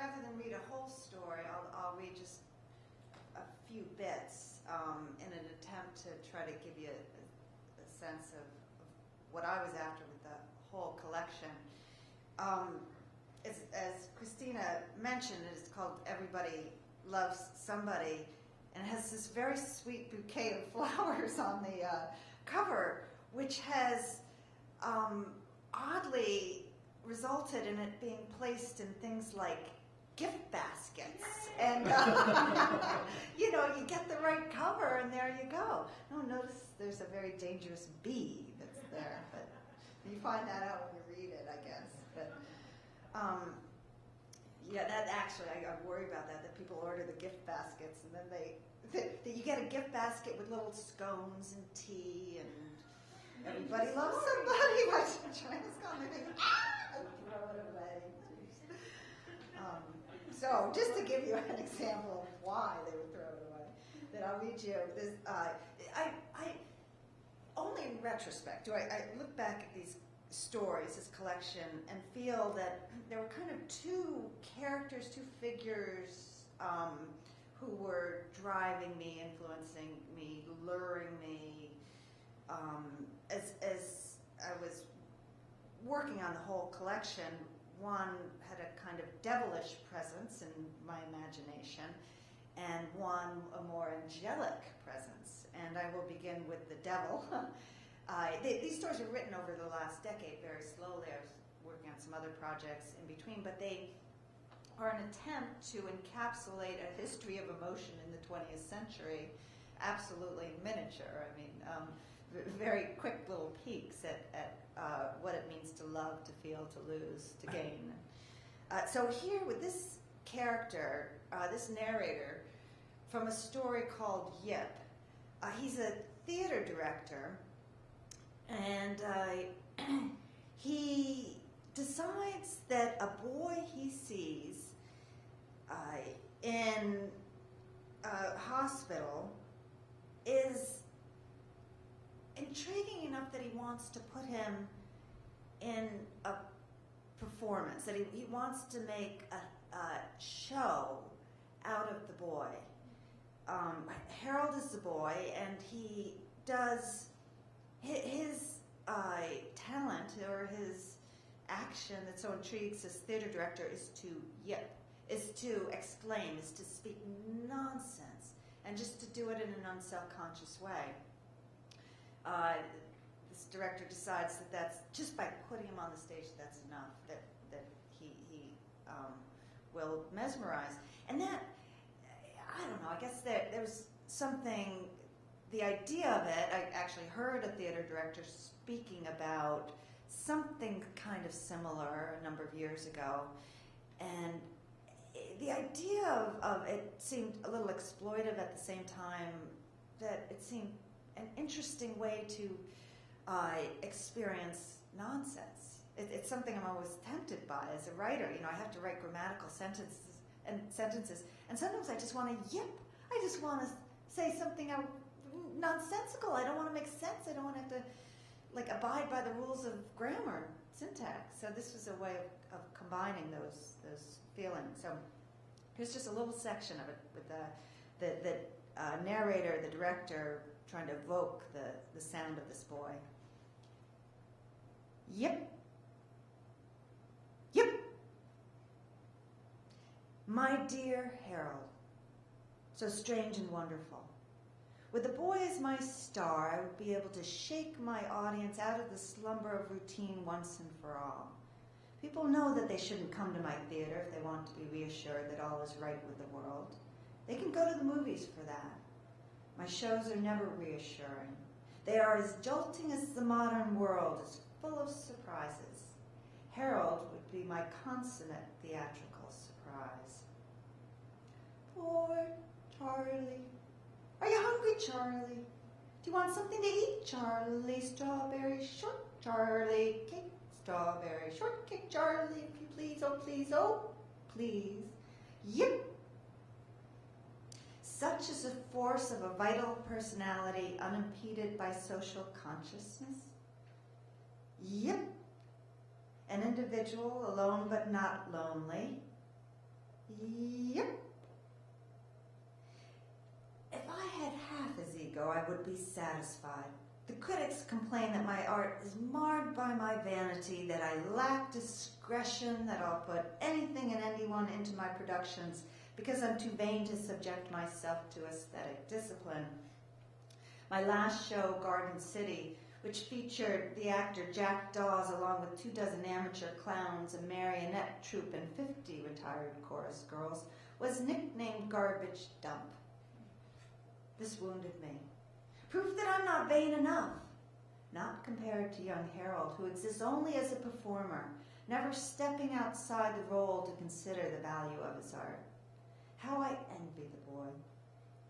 rather than read a whole story, I'll read just a few bits in an attempt to try to give you a sense of what I was after with the whole collection. As Christina mentioned, it's called Everybody Loves Somebody, and it has this very sweet bouquet of flowers on the cover, which has oddly resulted in it being placed in things like gift baskets. And, you know, you get the right cover and there you go. Oh, notice there's a very dangerous bee that's there, but you find that out when you read it, I guess. But, yeah, that actually, I worry about that people order the gift baskets and then you get a gift basket with little scones and tea and everybody loves somebody. Joanna's going to think, and throw it away. So, just to give you an example of why they would throw it away, that I'll read you this. I only in retrospect do I look back at these stories, this collection, and feel that there were kind of two characters, two figures who were driving me, influencing me, luring me. As I was working on the whole collection, one had a kind of devilish presence in my imagination, and one a more angelic presence. And I will begin with the devil. These stories were written over the last decade very slowly. I was working on some other projects in between, but they are an attempt to encapsulate a history of emotion in the 20th century, absolutely miniature. I mean, very quick little peeks at what it means to love, to feel, to lose, to gain. So here with this character, this narrator, from a story called Yip, he's a theater director, and he decides that a boy he sees in a hospital is intriguing enough that he wants to put him in a performance, that he wants to make a show out of the boy. Harold is the boy, and he does his talent or his action that so intrigues his theater director is to yip, is to exclaim, is to speak nonsense, and just to do it in an unself-conscious way. This director decides that that's just by putting him on the stage, that's enough, that he will mesmerize. And that, I don't know, I guess there was something, the idea of it, I actually heard a theater director speaking about something kind of similar a number of years ago, and the idea of it seemed a little exploitive at the same time, that it seemed an interesting way to experience nonsense. It's something I'm always tempted by as a writer. You know, I have to write grammatical sentences, and sometimes I just want to yip. I just want to say something nonsensical. I don't want to make sense. I don't want to have to abide by the rules of grammar, syntax. So this was a way of combining those feelings. So here's just a little section of it with the narrator, the director, trying to evoke the sound of this boy. Yip. Yip. My dear Harold, so strange and wonderful. With the boy as my star, I would be able to shake my audience out of the slumber of routine once and for all. People know that they shouldn't come to my theater if they want to be reassured that all is right with the world. They can go to the movies for that. My shows are never reassuring. They are as jolting as the modern world is full of surprises. Harold would be my consummate theatrical surprise. Poor Charlie. Are you hungry, Charlie? Do you want something to eat, Charlie? Strawberry short, Charlie cake. Strawberry shortcake, Charlie, if you please, oh please, oh please. Yip. Such is the force of a vital personality unimpeded by social consciousness. Yip. An individual alone but not lonely. Yep. If I had half his ego, I would be satisfied. The critics complain that my art is marred by my vanity, that I lack discretion, that I'll put anything and anyone into my productions because I'm too vain to subject myself to aesthetic discipline. My last show, Garden City, which featured the actor Jack Dawes along with 24 amateur clowns, a marionette troupe, and 50 retired chorus girls, was nicknamed Garbage Dump. This wounded me. Proof that I'm not vain enough. Not compared to young Harold, who exists only as a performer, never stepping outside the role to consider the value of his art. How I envy the boy.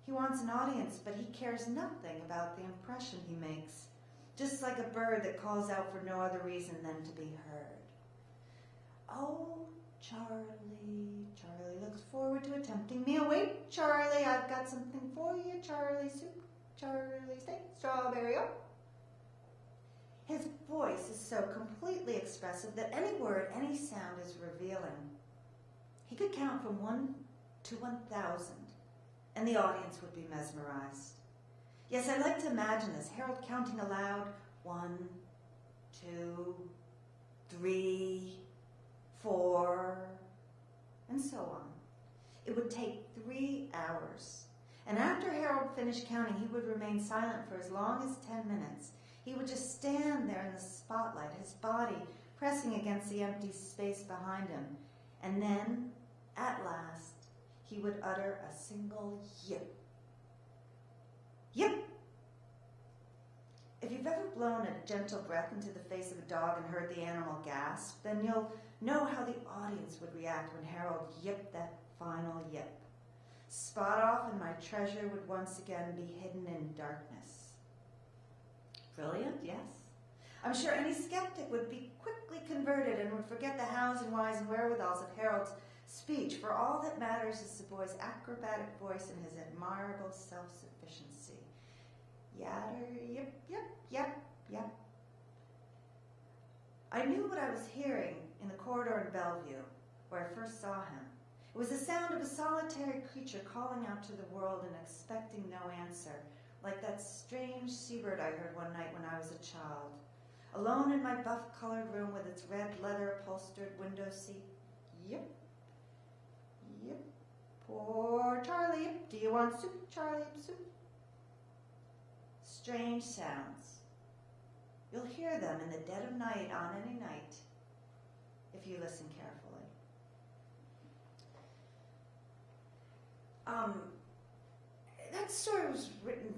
He wants an audience, but he cares nothing about the impression he makes, just like a bird that calls out for no other reason than to be heard. Oh, Charlie, Charlie looks forward to a tempting meal. Wait, Charlie, I've got something for you. Charlie soup, Charlie steak, strawberry, oh. His voice is so completely expressive that any word, any sound is revealing. He could count from 1 to 1,000, and the audience would be mesmerized. Yes, I like to imagine this, Harold counting aloud, 1, 2, 3, 4, and so on. It would take 3 hours. And after Harold finished counting, he would remain silent for as long as 10 minutes. He would just stand there in the spotlight, his body pressing against the empty space behind him. And then, at last, he would utter a single yip. Yip! If you've ever blown a gentle breath into the face of a dog and heard the animal gasp, then you'll know how the audience would react when Harold yipped that final yip. Spot off, and my treasure would once again be hidden in darkness. Brilliant, yes. I'm sure any skeptic would be quickly converted and would forget the hows and whys and wherewithals of Harold's speech, for all that matters is the boy's acrobatic voice and his admirable self-sufficiency. Yatter, yip, yip, yip, yip. I knew what I was hearing in the corridor in Bellevue, where I first saw him. It was the sound of a solitary creature calling out to the world and expecting no answer, like that strange seabird I heard one night when I was a child. Alone in my buff-colored room with its red leather-upholstered window seat. Yip, yip. Poor Charlie, yip. Do you want soup, Charlie, yip, soup? Strange sounds. You'll hear them in the dead of night on any night, if you listen carefully. That story was written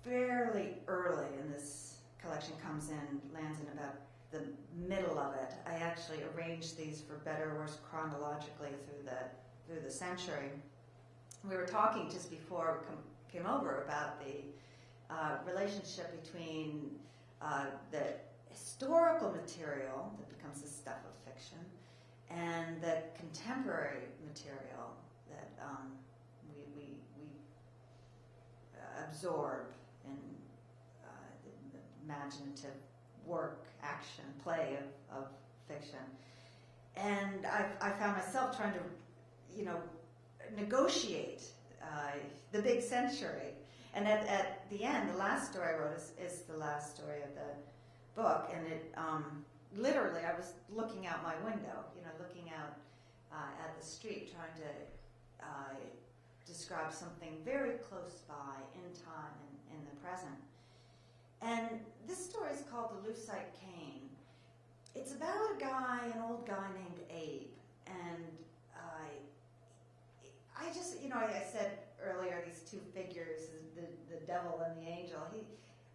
fairly early, and this collection comes in, lands in about the middle of it. I actually arranged these for better or worse chronologically through the century. We were talking just before we came over about the relationship between the historical material that becomes the stuff of fiction and the contemporary material that we absorb in the imaginative work, action, play of fiction. And I found myself trying to, negotiate the big century. And at the end, the last story I wrote is the last story of the book, and it literally, I was looking out my window, looking out at the street, trying to describe something very close by in time and in the present. And this story is called The Lucite Cane. It's about an old guy named Abe, and I just, I said earlier, these two figures, the devil and the angel.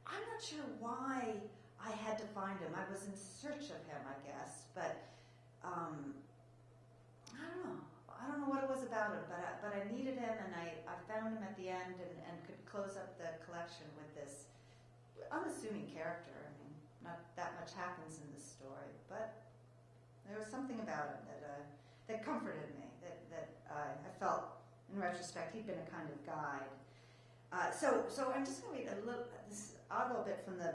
I'm not sure why I had to find him. I was in search of him, I guess, but I don't know what it was about him, but I needed him, and I found him at the end and could close up the collection with this unassuming character. I mean, not that much happens in this story, but there was something about him that comforted me, that I felt, in retrospect, he'd been a kind of guide. So I'm just going to read this odd little bit from the